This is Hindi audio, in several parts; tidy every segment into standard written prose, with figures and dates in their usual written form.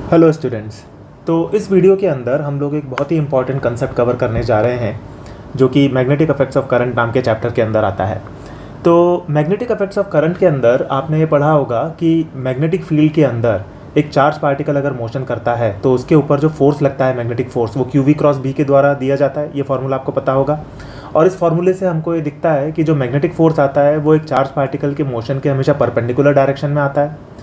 Hello students. तो इस वीडियो के अंदर हम लोग एक बहुत ही इंपॉर्टेंट कंसेप्ट कवर करने जा रहे हैं जो कि मैग्नेटिक इफेक्ट्स ऑफ करंट नाम के चैप्टर के अंदर आता है। तो मैग्नेटिक इफेक्ट्स ऑफ करंट के अंदर आपने ये पढ़ा होगा कि मैग्नेटिक फील्ड के अंदर एक चार्ज पार्टिकल अगर मोशन करता है तो उसके ऊपर जो फोर्स लगता है मैग्नेटिक फोर्स, वो क्यू क्रॉस बी के द्वारा दिया जाता है। ये फार्मूला आपको पता होगा। और इस फार्मूले से हमको ये दिखता है कि जो मैग्नेटिक फोर्स आता है वो एक चार्ज पार्टिकल के मोशन के हमेशा परपेंडिकुलर डायरेक्शन में आता है।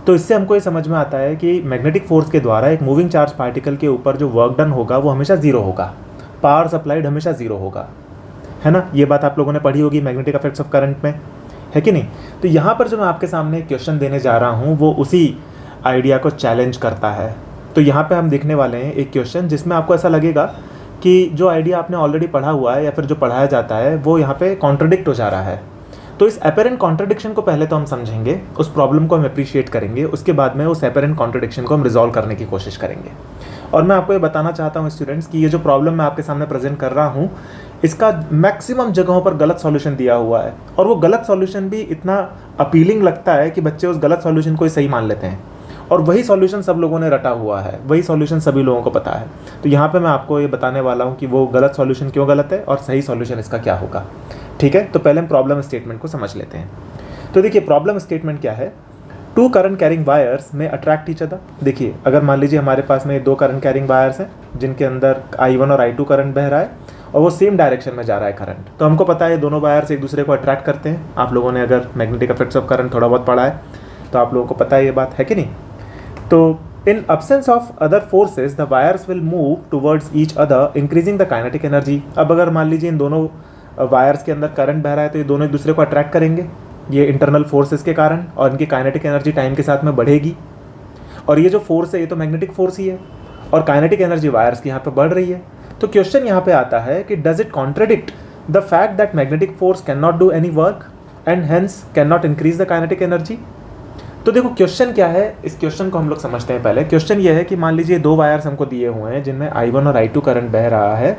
तो इससे हमको ये समझ में आता है कि मैग्नेटिक फोर्स के द्वारा एक मूविंग चार्ज पार्टिकल के ऊपर जो वर्क डन होगा वो हमेशा ज़ीरो होगा, पावर सप्लाइड हमेशा ज़ीरो होगा, है ना। ये बात आप लोगों ने पढ़ी होगी मैग्नेटिक इफेक्ट्स ऑफ करंट में, है कि नहीं। तो यहाँ पर जो मैं आपके सामने एक क्वेश्चन देने जा रहा हूँ वो उसी आइडिया को चैलेंज करता है। तो यहाँ पर हम देखने वाले हैं एक क्वेश्चन जिसमें आपको ऐसा लगेगा कि जो आइडिया आपने ऑलरेडी पढ़ा हुआ है या फिर जो पढ़ाया जाता है वो यहाँ पे कॉन्ट्रडिक्ट हो जा रहा है। तो इस अपेरेंट कॉन्ट्रडिक्शन को पहले तो हम समझेंगे, उस प्रॉब्लम को हम अप्रिशिएट करेंगे, उसके बाद में उस अपेरेंट कॉन्ट्रडिक्शन को हम रिजॉल्व करने की कोशिश करेंगे। और मैं आपको ये बताना चाहता हूँ स्टूडेंट्स कि ये जो प्रॉब्लम मैं आपके सामने प्रेजेंट कर रहा हूँ इसका मैक्सिमम जगहों पर गलत सॉल्यूशन दिया हुआ है, और वो गलत सॉल्यूशन भी इतना अपीलिंग लगता है कि बच्चे उस गलत सॉल्यूशन को ही सही मान लेते हैं। और वही सॉल्यूशन सब लोगों ने रटा हुआ है, वही सॉल्यूशन सभी लोगों को पता है। तो यहाँ पे मैं आपको ये बताने वाला हूँ कि वो गलत सॉल्यूशन क्यों गलत है और सही सॉल्यूशन इसका क्या होगा। ठीक है, तो पहले हम प्रॉब्लम स्टेटमेंट को समझ लेते हैं। तो देखिए प्रॉब्लम स्टेटमेंट क्या है। टू करंट कैरिंग वायर्स में अट्रैक्ट ईच अदर। देखिए अगर मान लीजिए हमारे पास में दो करंट कैरिंग वायर्स हैं जिनके अंदर I1 और I2 करंट बह रहा है और वो सेम डायरेक्शन में जा रहा है करंट, तो हमको पता है दोनों वायर्स एक दूसरे को अट्रैक्ट करते हैं। आप लोगों ने अगर मैग्नेटिक इफेक्ट्स ऑफ करंट थोड़ा बहुत पढ़ा है तो आप लोगों को पता है ये बात, है कि नहीं। तो in absence of other forces the wires will move towards each other increasing the kinetic energy। अब अगर मान लीजिए इन दोनों वायर्स के अंदर करंट बह रहा है तो ये दोनों एक दूसरे को अट्रैक्ट करेंगे ये इंटरनल फोर्सेस के कारण, और इनकी काइनेटिक एनर्जी टाइम के साथ में बढ़ेगी। और ये जो फोर्स है ये तो मैग्नेटिक फोर्स ही है, और काइनेटिक एनर्जी वायर्स की यहाँ पे बढ़ रही है। तो क्वेश्चन यहाँ पे आता है कि does it contradict the fact that magnetic force can not do any work and hence can not increase the kinetic energy. तो देखो क्वेश्चन क्या है, इस क्वेश्चन को हम लोग समझते हैं पहले। क्वेश्चन ये है कि मान लीजिए दो वायर्स हमको दिए हुए हैं जिनमें I1 और I2 करंट बह रहा है,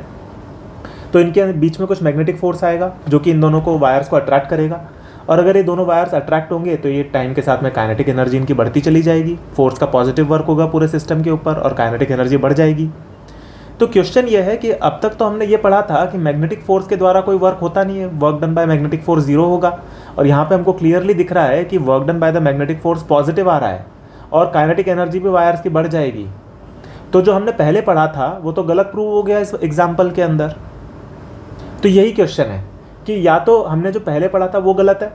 तो इनके बीच में कुछ मैग्नेटिक फोर्स आएगा जो कि इन दोनों को वायर्स को अट्रैक्ट करेगा। और अगर ये दोनों वायर्स अट्रैक्ट होंगे तो ये टाइम के साथ में काइनेटिक एनर्जी इनकी बढ़ती चली जाएगी, फोर्स का पॉजिटिव वर्क होगा पूरे सिस्टम के ऊपर और काइनेटिक एनर्जी बढ़ जाएगी। तो क्वेश्चन ये है कि अब तक तो हमने ये पढ़ा था कि मैग्नेटिक फोर्स के द्वारा कोई वर्क होता नहीं है, work done by magnetic force zero होगा। और यहाँ पे हमको क्लियरली दिख रहा है कि work done by the magnetic force positive आ रहा है और काइनेटिक एनर्जी भी वायर्स की बढ़ जाएगी। तो जो हमने पहले पढ़ा था वो तो गलत प्रूव हो गया इस एग्जाम्पल के अंदर। तो यही क्वेश्चन है कि या तो हमने जो पहले पढ़ा था वो गलत है,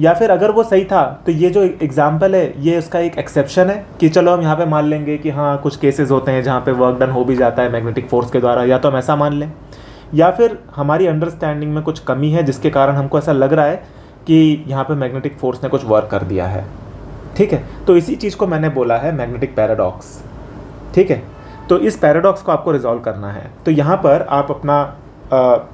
या फिर अगर वो सही था तो ये जो एग्जाम्पल है ये उसका एक एक्सेप्शन है कि चलो हम यहाँ पे मान लेंगे कि हाँ कुछ केसेस होते हैं जहाँ पे वर्क डन हो भी जाता है मैग्नेटिक फोर्स के द्वारा, या तो हम ऐसा मान लें, या फिर हमारी अंडरस्टैंडिंग में कुछ कमी है जिसके कारण हमको ऐसा लग रहा है कि यहाँ पे मैग्नेटिक फोर्स ने कुछ वर्क कर दिया है। ठीक है, तो इसी चीज़ को मैंने बोला है मैग्नेटिक पैराडॉक्स। ठीक है, तो इस पैराडॉक्स को आपको रिजॉल्व करना है। तो यहाँ पर आप अपना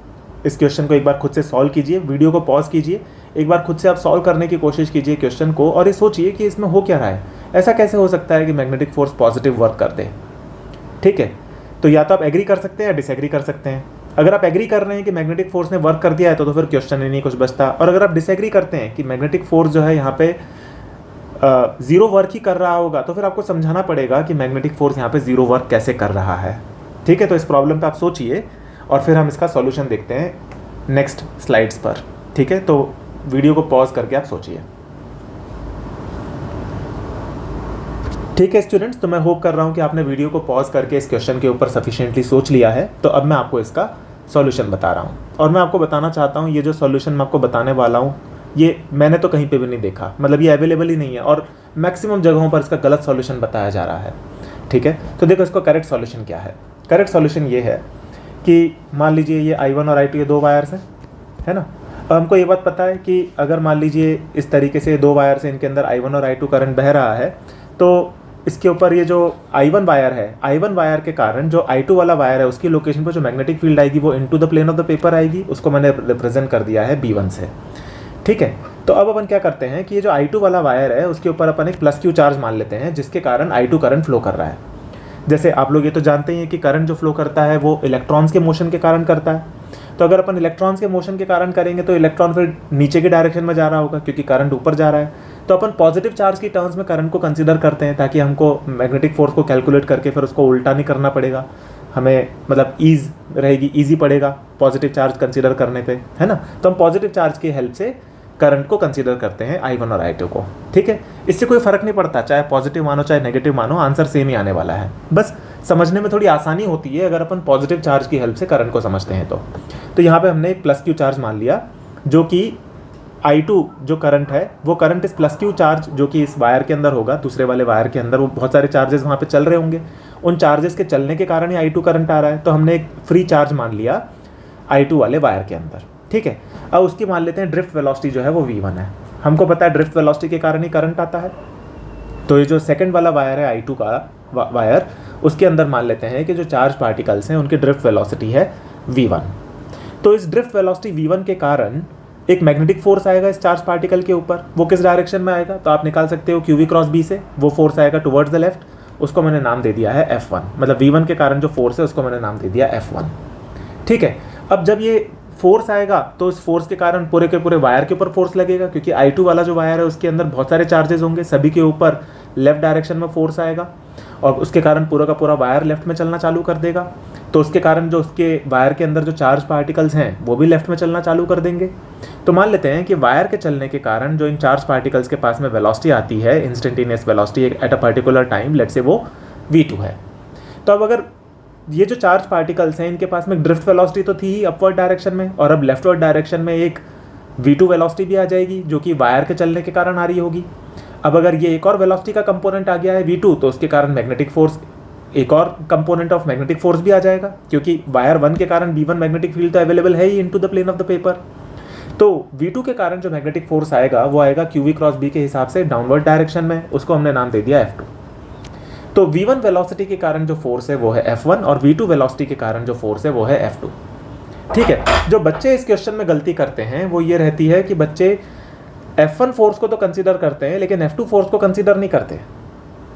इस क्वेश्चन को एक बार खुद से सॉल्व कीजिए, वीडियो को पॉज कीजिए, एक बार खुद से आप सॉल्व करने की कोशिश कीजिए क्वेश्चन को, और ये सोचिए कि इसमें हो क्या रहा है। ऐसा कैसे हो सकता है कि मैग्नेटिक फोर्स पॉजिटिव वर्क कर दे। ठीक है, तो या तो आप एग्री कर सकते हैं या डिसएग्री कर सकते हैं। अगर आप एग्री कर रहे हैं कि मैग्नेटिक फोर्स ने वर्क कर दिया है तो फिर क्वेश्चन ही नहीं कुछ बचता। और अगर आप डिसएग्री करते हैं कि मैग्नेटिक फोर्स जो है यहाँ पे ज़ीरो वर्क ही कर रहा होगा, तो फिर आपको समझाना पड़ेगा कि मैग्नेटिक फोर्स यहाँ पे ज़ीरो वर्क कैसे कर रहा है। ठीक है, तो इस प्रॉब्लम पे आप सोचिए और फिर हम इसका सॉल्यूशन देखते हैं नेक्स्ट स्लाइड्स पर। ठीक है, तो वीडियो को पॉज करके आप सोचिए। ठीक है स्टूडेंट्स, तो मैं होप कर रहा हूँ कि आपने वीडियो को पॉज करके इस क्वेश्चन के ऊपर सफिशिएंटली सोच लिया है। तो अब मैं आपको इसका सॉल्यूशन बता रहा हूँ, और मैं आपको बताना चाहता हूँ ये जो सॉल्यूशन मैं आपको बताने वाला हूँ ये मैंने तो कहीं पे भी नहीं देखा, मतलब ये अवेलेबल ही नहीं है, और मैक्सिमम जगहों पर इसका गलत सॉल्यूशन बताया जा रहा है। ठीक है, तो देखो इसका करेक्ट सॉल्यूशन क्या है। करेक्ट सॉल्यूशन ये है कि मान लीजिए ये I1 और I2 ये दो वायर्स हैं, है ना। अब हमको ये बात पता है कि अगर मान लीजिए इस तरीके से दो वायर से इनके अंदर I1 और I2 करंट बह रहा है, तो इसके ऊपर ये जो I1 वायर है, I1 वायर के कारण जो I2 वाला वायर है उसकी लोकेशन पर जो मैग्नेटिक फील्ड आएगी वो into the plane of the paper आएगी। उसको मैंने रिप्रेजेंट कर दिया है B1 से। ठीक है, तो अब अपन क्या करते हैं कि ये जो I2 वाला वायर है उसके ऊपर अपन एक प्लस Q चार्ज मान लेते हैं जिसके कारण I2 करंट फ्लो कर रहा है। जैसे आप लोग ये तो जानते ही हैं कि करंट जो फ्लो करता है वो इलेक्ट्रॉन्स के मोशन के कारण करता है। तो अगर अपन इलेक्ट्रॉन्स के मोशन के कारण करेंगे तो इलेक्ट्रॉन फिर नीचे के डायरेक्शन में जा रहा होगा क्योंकि करंट ऊपर जा रहा है। तो अपन पॉजिटिव चार्ज की टर्म्स में करंट को कंसीडर करते हैं ताकि हमको मैग्नेटिक फोर्स को कैलकुलेट करके फिर उसको उल्टा नहीं करना पड़ेगा, हमें मतलब ईज रहेगी, ईजी पड़ेगा पॉजिटिव चार्ज कंसीडर करने पे, है ना। तो हम पॉजिटिव चार्ज की हेल्प से करंट को कंसीडर करते हैं I1 और I2 को, ठीक है। इससे कोई फर्क नहीं पड़ता, चाहे पॉजिटिव मानो चाहे नेगेटिव मानो, आंसर सेम ही आने वाला है। बस समझने में थोड़ी आसानी होती है अगर अपन पॉजिटिव चार्ज की हेल्प से करंट को समझते हैं तो यहाँ पे हमने एक प्लस क्यू चार्ज मान लिया, जो कि I2 जो करंट है वो करंट इस प्लस क्यू चार्ज जो कि इस वायर के अंदर होगा, दूसरे वाले वायर के अंदर वो बहुत सारे चार्जेस वहाँ पे चल रहे होंगे, उन चार्जेस के चलने के कारण ही I2 करंट आ रहा है। तो हमने एक फ्री चार्ज मान लिया I2 वाले वायर के अंदर, ठीक है। अब उसकी मान लेते हैं ड्रिफ्ट वेलोसिटी जो है वो V1 है। हमको पता है ड्रिफ्ट वेलोसिटी के कारण ही करंट आता है। तो ये जो सेकंड वाला वायर है I2 का वायर, उसके अंदर मान लेते हैं कि जो चार्ज पार्टिकल्स हैं उनकी ड्रिफ्ट वेलोसिटी है V1। तो इस ड्रिफ्ट वेलोसिटी V1 के कारण एक मैग्नेटिक फोर्स आएगा इस चार्ज पार्टिकल के ऊपर। वो किस डायरेक्शन में आएगा, तो आप निकाल सकते हो QV क्रॉस B से। वो फोर्स आएगा टुवर्ड्स द लेफ्ट, उसको मैंने नाम दे दिया है F1। मतलब V1 के कारण जो फोर्स है उसको मैंने नाम दे दिया F1, ठीक है। अब जब ये फोर्स आएगा तो इस फोर्स के कारण पूरे के पूरे वायर के ऊपर फोर्स लगेगा, क्योंकि I2 वाला जो वायर है उसके अंदर बहुत सारे चार्जेस होंगे, सभी के ऊपर लेफ्ट डायरेक्शन में फोर्स आएगा और उसके कारण पूरा का पूरा वायर लेफ्ट में चलना चालू कर देगा। तो उसके कारण जो उसके वायर के अंदर जो चार्ज पार्टिकल्स हैं वो भी लेफ्ट में चलना चालू कर देंगे। तो मान लेते हैं कि वायर के चलने के कारण जो इन चार्ज पार्टिकल्स के पास में वेलोसिटी आती है, instantaneous velocity at a particular time, let's say वो V2 है। तो अब अगर ये जो चार्ज पार्टिकल्स हैं इनके पास में ड्रिफ्ट वेलोसिटी तो थी ही अपवर्ड डायरेक्शन में, और अब लेफ्टवर्ड डायरेक्शन में एक V2 वेलोसिटी भी आ जाएगी जो कि वायर के चलने के कारण आ रही होगी। अब अगर ये एक और वेलोसिटी का कंपोनेंट आ गया है V2, तो उसके कारण मैग्नेटिक फोर्स, एक और कंपोनेंट ऑफ मैग्नेटिक फोर्स भी आ जाएगा, क्योंकि वायर 1 के कारण V1 मैग्नेटिक फील्ड तो अवेलेबल है ही into the plane of the paper. तो V2 के कारण जो मैग्नेटिक फोर्स आएगा वो आएगा QV क्रॉस B के हिसाब से डाउनवर्ड डायरेक्शन में, उसको हमने नाम दे दिया F2। तो V1 वेलोसिटी के कारण जो फोर्स है वो है F1 और V2 वेलोसिटी के कारण जो फोर्स है वो है F2, ठीक है। जो बच्चे इस क्वेश्चन में गलती करते हैं वो ये रहती है कि बच्चे F1 फोर्स को तो कंसीडर करते हैं लेकिन F2 फोर्स को कंसीडर नहीं करते,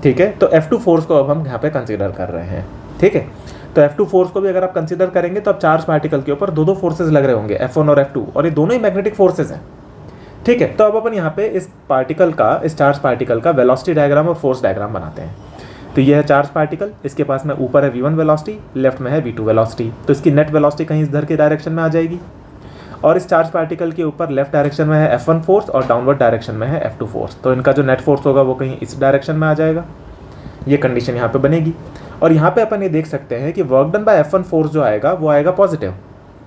ठीक है। तो F2 फोर्स को अब हम यहाँ पे कंसीडर कर रहे हैं, ठीक है। तो F2 फोर्स को भी अगर आप कंसीडर करेंगे तो अब चार्ज पार्टिकल के ऊपर दो फोर्सेज लग रहे होंगे, F1 और F2, और ये दोनों ही मैग्नेटिक फोर्सेज हैं, ठीक है। तो अब अपन यहाँ पे इस चार्ज पार्टिकल का वेलोसिटी डायग्राम और फोर्स डायग्राम बनाते हैं। तो ये है चार्ज पार्टिकल, इसके पास में ऊपर है V1 वेलोसिटी, लेफ्ट में है V2 वेलोसिटी। तो इसकी नेट वेलोसिटी कहीं इधर के डायरेक्शन में आ जाएगी, और इस चार्ज पार्टिकल के ऊपर लेफ्ट डायरेक्शन में है F1 फोर्स और डाउनवर्ड डायरेक्शन में है F2 फोर्स। तो इनका जो नेट फोर्स होगा वो कहीं इस डायरेक्शन में आ जाएगा। ये कंडीशन यहाँ पे बनेगी, और यहाँ पे अपन ये देख सकते हैं कि work done bye F1 force जो आएगा वो आएगा पॉजिटिव,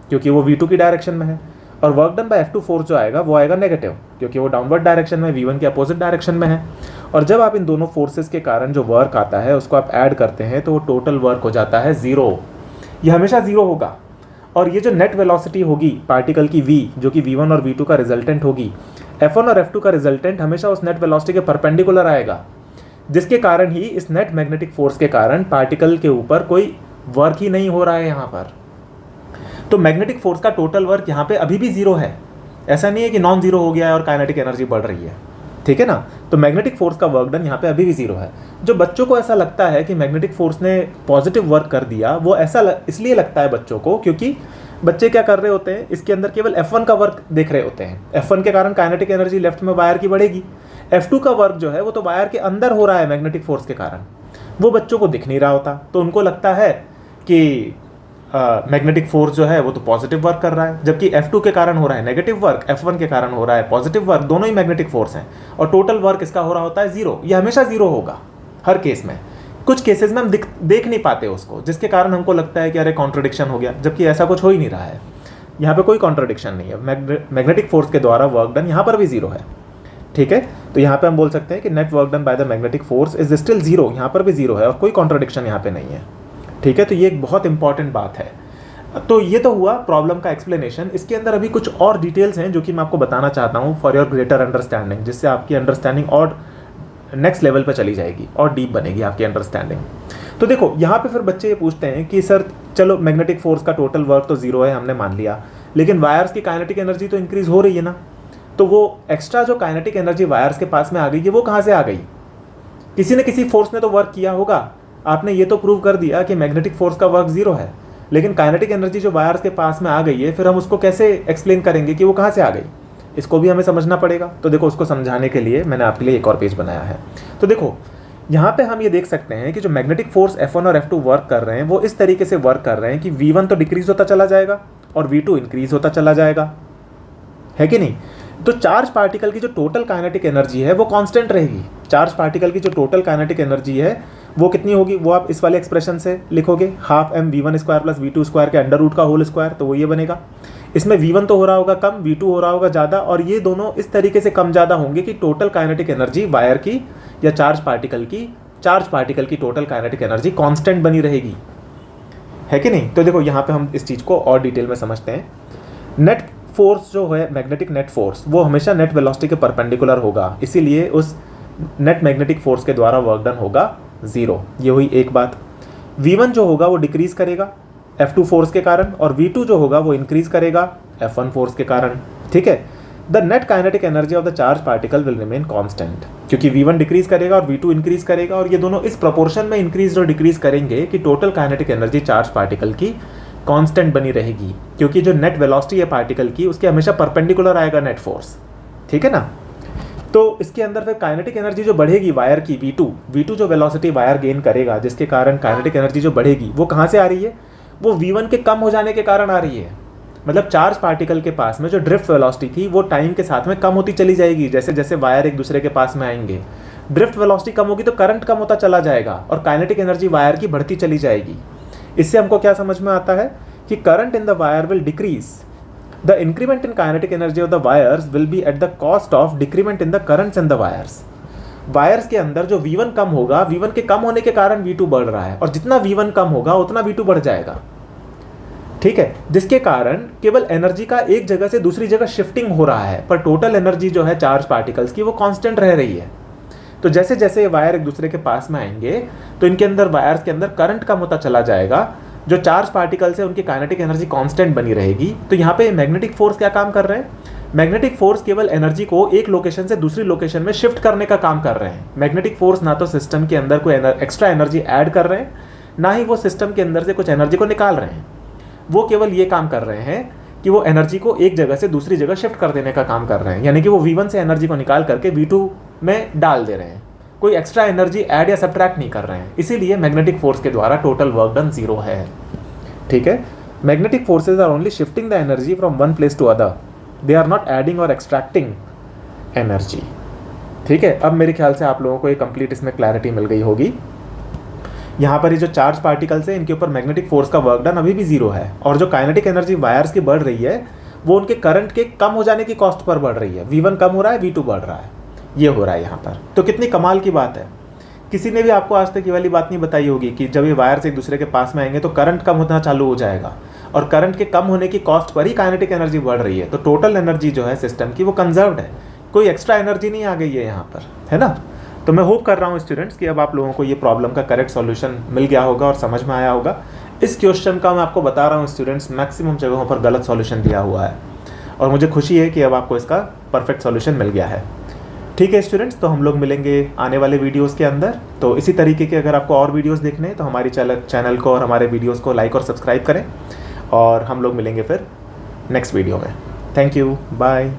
क्योंकि वो V2 की डायरेक्शन में है, और work done bye F2 force जो आएगा वो आएगा नेगेटिव, क्योंकि वो डाउनवर्ड डायरेक्शन में V1 के अपोजिट डायरेक्शन में है। और जब आप इन दोनों फोर्सेस के कारण जो वर्क आता है उसको आप ऐड करते हैं तो वो टोटल वर्क हो जाता है 0। ये हमेशा 0 होगा। और ये जो नेट वेलोसिटी होगी पार्टिकल की V, जो कि V1 और V2 का रिजल्टेंट होगी, F1 और F2 का रिजल्टेंट हमेशा उस नेट वेलोसिटी के परपेंडिकुलर आएगा, जिसके कारण ही इस नेट मैग्नेटिक फोर्स के कारण पार्टिकल के ऊपर कोई वर्क ही नहीं हो रहा है यहाँ पर। तो मैग्नेटिक फोर्स का टोटल वर्क यहाँ पे अभी भी 0 है, ऐसा नहीं है कि नॉन जीरो हो गया है और काइनेटिक एनर्जी बढ़ रही है, ठीक है ना। तो मैग्नेटिक फोर्स का वर्क डन यहाँ पे अभी भी 0 है। जो बच्चों को ऐसा लगता है कि मैग्नेटिक फोर्स ने पॉजिटिव वर्क कर दिया, वो ऐसा इसलिए लगता है बच्चों को क्योंकि बच्चे क्या कर रहे होते हैं, इसके अंदर केवल F1 का वर्क देख रहे होते हैं। F1 के कारण काइनेटिक एनर्जी लेफ्ट में वायर की बढ़ेगी। F2 का वर्क जो है वो तो वायर के अंदर हो रहा है मैग्नेटिक फोर्स के कारण, वो बच्चों को दिख नहीं रहा होता। तो उनको लगता है कि मैग्नेटिक फोर्स जो है वो तो पॉजिटिव वर्क कर रहा है, जबकि F2 के कारण हो रहा है नेगेटिव वर्क, F1 के कारण हो रहा है पॉजिटिव वर्क, दोनों ही मैग्नेटिक फोर्स हैं, और टोटल वर्क इसका हो रहा होता है 0। ये हमेशा 0 होगा हर केस में। कुछ केसेस में हम देख नहीं पाते उसको, जिसके कारण हमको लगता है कि अरे कॉन्ट्रडिक्शन हो गया, जबकि ऐसा कुछ हो ही नहीं रहा है। यहाँ पे कोई कॉन्ट्रडिक्शन नहीं है, मैग्नेटिक फोर्स के द्वारा वर्क डन यहाँ पर भी 0 है, ठीक है। तो यहाँ पे हम बोल सकते हैं कि net work done by the magnetic force is still 0, यहाँ पर भी 0 है और कोई कॉन्ट्रडिक्शन यहाँ पे नहीं है, ठीक है। तो ये एक बहुत इंपॉर्टेंट बात है। तो ये तो हुआ प्रॉब्लम का एक्सप्लेनेशन। इसके अंदर अभी कुछ और डिटेल्स हैं जो कि मैं आपको बताना चाहता हूँ फॉर योर ग्रेटर अंडरस्टैंडिंग, जिससे आपकी अंडरस्टैंडिंग और नेक्स्ट लेवल पे चली जाएगी और डीप बनेगी आपकी अंडरस्टैंडिंग। तो देखो यहाँ पे फिर बच्चे ये पूछते हैं कि सर चलो मैग्नेटिक फोर्स का टोटल वर्क तो 0 है, हमने मान लिया, लेकिन वायर्स की काइनेटिक एनर्जी तो इंक्रीज हो रही है ना, तो वो एक्स्ट्रा जो काइनेटिक एनर्जी वायर्स के पास में आ गई है वो कहाँ से आ गई? किसी न किसी फोर्स ने तो वर्क किया होगा। आपने ये तो प्रूव कर दिया कि मैग्नेटिक फोर्स का वर्क 0 है, लेकिन काइनेटिक एनर्जी जो वायर्स के पास में आ गई है, फिर हम उसको कैसे एक्सप्लेन करेंगे कि वो कहाँ से आ गई? इसको भी हमें समझना पड़ेगा। तो देखो, उसको समझाने के लिए मैंने आपके लिए एक और पेज बनाया है। तो देखो यहाँ पे हम ये देख सकते हैं कि जो मैग्नेटिक फोर्स F1 और F2 वर्क कर रहे हैं वो इस तरीके से वर्क कर रहे हैं कि V1 तो डिक्रीज होता चला जाएगा और V2 इंक्रीज होता चला जाएगा, है कि नहीं। तो चार्ज पार्टिकल की जो टोटल काइनेटिक एनर्जी है वो कांस्टेंट रहेगी। चार्ज पार्टिकल की जो टोटल काइनेटिक एनर्जी है वो कितनी होगी, वो आप इस वाले एक्सप्रेशन से लिखोगे, half mv1 square plus v2 square के अंडर रूट का होल स्क्वायर, तो वो ये बनेगा। इसमें v1 तो हो रहा होगा कम, v2 हो रहा होगा ज़्यादा, और ये दोनों इस तरीके से कम ज़्यादा होंगे कि टोटल काइनेटिक एनर्जी वायर की या चार्ज पार्टिकल की टोटल काइनेटिक एनर्जी कांस्टेंट बनी रहेगी, है कि नहीं। तो देखो यहाँ पे हम इस चीज़ को और डिटेल में समझते हैं। नेट फोर्स जो है मैग्नेटिक नेट फोर्स वो हमेशा नेट वेलोसिटी के परपेंडिकुलर होगा, इसीलिए उस नेट मैग्नेटिक फोर्स के द्वारा वर्क डन होगा 0। ये हुई एक बात। V1 जो होगा वो डिक्रीज करेगा F2 फोर्स के कारण, और V2 जो होगा वो इंक्रीज करेगा F1 फोर्स के कारण, ठीक है। The net kinetic energy of the charge particle will remain constant, क्योंकि V1 डिक्रीज करेगा और V2 इंक्रीज करेगा, और ये दोनों इस प्रोपोर्शन में इंक्रीज और डिक्रीज करेंगे कि total kinetic energy charge particle की कांस्टेंट बनी रहेगी, क्योंकि जो नेट वेलोसिटी है पार्टिकल की उसके हमेशा परपेंडिकुलर आएगा नेट फोर्स, ठीक है ना। तो इसके अंदर फिर काइनेटिक एनर्जी जो बढ़ेगी वायर की V2 जो वेलोसिटी वायर गेन करेगा, जिसके कारण काइनेटिक एनर्जी जो बढ़ेगी वो कहाँ से आ रही है, वो V1 के कम हो जाने के कारण आ रही है। मतलब चार्ज पार्टिकल के पास में जो ड्रिफ्ट वेलोसिटी थी वो टाइम के साथ में कम होती चली जाएगी, जैसे जैसे वायर एक दूसरे के पास में आएंगे। ड्रिफ्ट वेलोसिटी कम होगी तो करंट कम होता चला जाएगा और काइनेटिक एनर्जी वायर की बढ़ती चली जाएगी। इससे हमको क्या समझ में आता है कि current in the wire will decrease, the increment in kinetic energy of the wires will be at the cost of decrement in the currents in the wires. Wires के अंदर जो V1 कम होगा, V1 के कम होने के कारण V2 बढ़ रहा है, और जितना V1 कम होगा उतना V2 बढ़ जाएगा, ठीक है। जिसके कारण केवल एनर्जी का एक जगह से दूसरी जगह शिफ्टिंग हो रहा है, पर टोटल एनर्जी जो है चार्ज पार्टिकल्स की वो कांस्टेंट रह रही है। तो जैसे जैसे ये वायर एक दूसरे के पास में आएंगे तो इनके अंदर वायर्स के अंदर करंट कम होता चला जाएगा, जो चार्ज पार्टिकल्स है उनकी काइनेटिक एनर्जी कांस्टेंट बनी रहेगी। तो यहाँ पे मैग्नेटिक फोर्स क्या काम कर रहे हैं, मैग्नेटिक फोर्स केवल एनर्जी को एक लोकेशन से दूसरी लोकेशन में शिफ्ट करने का काम कर रहे हैं। मैग्नेटिक फोर्स ना तो सिस्टम के अंदर कोई एक्स्ट्रा एनर्जी ऐड कर रहे हैं, ना ही वो सिस्टम के अंदर से कुछ एनर्जी को निकाल रहे हैं। वो केवल ये काम कर रहे हैं कि वो एनर्जी को एक जगह से दूसरी जगह शिफ्ट कर देने का काम कर रहे हैं, यानी कि वो V1 से एनर्जी को निकाल करके V2 में डाल दे रहे हैं, कोई एक्स्ट्रा एनर्जी ऐड या सब्ट्रैक्ट नहीं कर रहे हैं। इसीलिए मैग्नेटिक फोर्स के द्वारा टोटल वर्क डन 0 है, ठीक है। Magnetic forces are only shifting the energy from one place to other, they are not adding और एक्सट्रैक्टिंग एनर्जी, ठीक है। अब मेरे ख्याल से आप लोगों को एक कंप्लीट इसमें क्लैरिटी मिल गई होगी। यहाँ पर ये जो चार्ज पार्टिकल्स है इनके ऊपर मैग्नेटिक फोर्स का वर्क डन अभी भी 0 है, और जो काइनेटिक एनर्जी वायर्स की बढ़ रही है वो उनके करंट के कम हो जाने की कॉस्ट पर बढ़ रही है। V1 कम हो रहा है, V2 बढ़ रहा है, ये हो रहा है यहाँ पर। तो कितनी कमाल की बात है। किसी ने भी आपको आज तक ये वाली बात नहीं बताई होगी कि जब ये वायर्स एक दूसरे के पास में आएंगे तो करंट कम होना चालू हो जाएगा, और करंट के कम होने की कॉस्ट पर ही काइनेटिक एनर्जी बढ़ रही है। तो टोटल एनर्जी जो है सिस्टम की वो कंजर्व्ड है, कोई एक्स्ट्रा एनर्जी नहीं आ गई है यहाँ पर, है ना। तो मैं होप कर रहा हूँ स्टूडेंट्स कि अब आप लोगों को ये प्रॉब्लम का करेक्ट सॉल्यूशन मिल गया होगा और समझ में आया होगा। इस क्वेश्चन का मैं आपको बता रहा हूँ स्टूडेंट्स, मैक्सिमम जगहों पर गलत सॉल्यूशन दिया हुआ है, और मुझे खुशी है कि अब आपको इसका परफेक्ट सॉल्यूशन मिल गया है, ठीक है स्टूडेंट्स। तो हम लोग मिलेंगे आने वाले वीडियोस के अंदर। तो इसी तरीके के अगर आपको और वीडियोस देखने हैं तो हमारी चैनल को और हमारे वीडियोस को लाइक और सब्सक्राइब करें, और हम लोग मिलेंगे फिर नेक्स्ट वीडियो में। Thank you, bye.